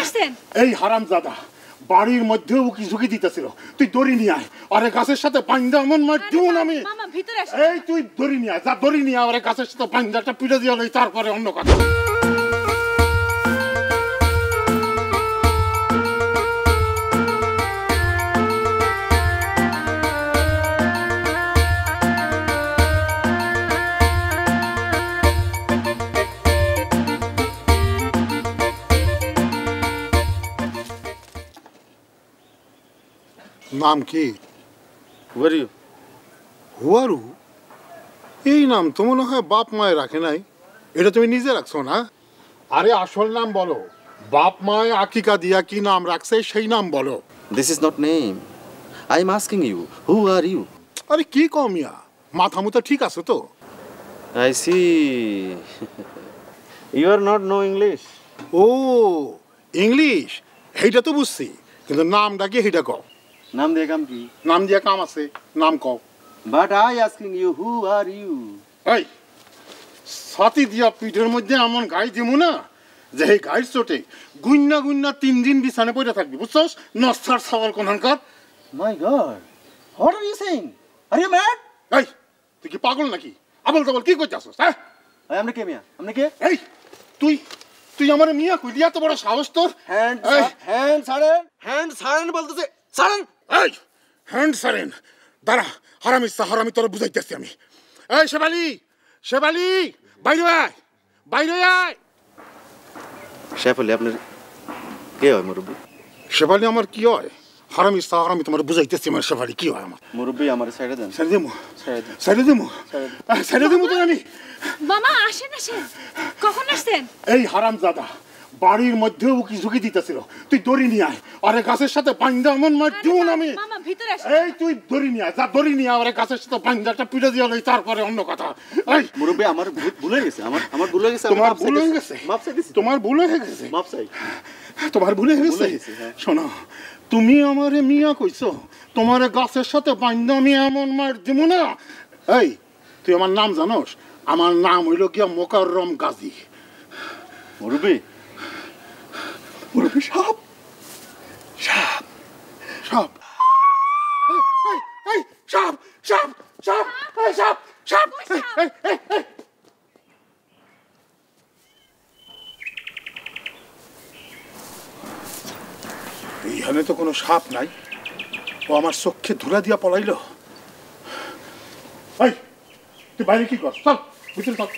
আসছেন? এই হারামজাদা বাড়ির মধ্যেও উকি ঝুঁকি দিতেছিল। তুই দড়ি নিয়ে আয়, আরে গাছের সাথে পাঞ্জা এমন মার দিও না আমি। মামা ভিতরে আসেন। এই তুই দড়ি নিয়ে আয়, যা দড়ি নিয়ে আয়, আরে গাছের সাথে পাঞ্জাটা পিড়ে দিয়ে লই, তারপরে অন্য কথা। নাম কি? হুয়ারু। হুয়ারু? এই নাম তো মনে হয় বাপ মায়ে রাখে নাই, এটা তুমি নিজে রাখছো না? আরে আসল নাম বলো, বাপ মায়ে আকিকা দিয়া কি নাম রাখছে সেই নাম বলো। This is not name. I am asking you, who are you? আরে কি কমিয়া, মাথা মুথা ঠিক আছে তো? I see. You are not know English. ও ইংলিশ, এইটা তো বুঝছি, কিন্তু নামটা কি এইটা কও। নাম দিয়ে কাম কি? নাম দিয়া কাম আছে, নাম কও। But I asking you, who are you? এই ছাতি দিয়া পিঠের মধ্যে এমন গাই দিমু না যে এই গাইর চোটে গুন্না গুন্না 3 দিন বিছানে পড়ে থাকবি, বুঝছস? নস্তার সওয়াল কোনখানকার। My God. What are you saying? Are you mad? এই তুই কি পাগল নাকি? আবল তাবল কি করতেছস? হ্যাঁ আমরা কে মিয়া? আমরা কে? এই তুই তুই আমার মিয়া কইলি, এত বড় সাহস তোর? হ্যান্ড সারেন বলতেছে। সারেন। এই হ্যান্ড সারেন, দাঁড়া, হারামি তোর বুঝাইতেছি আমি। এই শেবালি বাইরে আয়, বাইরে আয়। শেফালি আপনার কে হয় মুরব্বী? শেবালি আমার কি হয়? হারামি তোমার বুঝাইতেছি আমার শেবালি কি হয় আমার। মুরব্বী আমার সাইডে দেন। সাইডে দিমু তো আমি। মামা আসেন। কখন আসছেন? এই হারামজাদা বাড়ির মধ্যেও উকি ঝুঁকি দিতেছিল। তুই দড়ি নিয়ে আয়, আরে গাছের সাথে পাঞ্জা এমন মার দিও না আমি। মামা ভিতরে আসেন। এই তুই দড়ি নিয়ে আয়, যা দড়ি নিয়ে আয়, আরে গাছের সাথে পাঞ্জাটা পিড়ে দিয়ে লই, তারপরে অন্য কথা। এই মুরব্বী আমার ভুল হয়ে গেছে, আমার ভুল হয়ে গেছে। তোমার ভুল হয়ে গেছে? মাপ চাইতেছি। তোমার ভুল হয়ে গেছে? মাপ চাই। তোমার ভুল হয়ে গেছে? শোনো, তুমি আমারে মিয়া কইছো, তোমার গাছের সাথে পাঞ্জা আমি এমন মার দিব না। এই তুই আমার নাম জানোস? আমার নাম হইল গিয়া মোকাররম গাজী। মুরব্বী সাপ সাপ সাপ সাপ সাপ সাপ সাপ সাপ। এইখানে তো কোনো সাপ নাই, ও আমার চোখে ধুলা দিয়া পলাইল। তুই বাইরে কি কর? চল ভিতরে চল।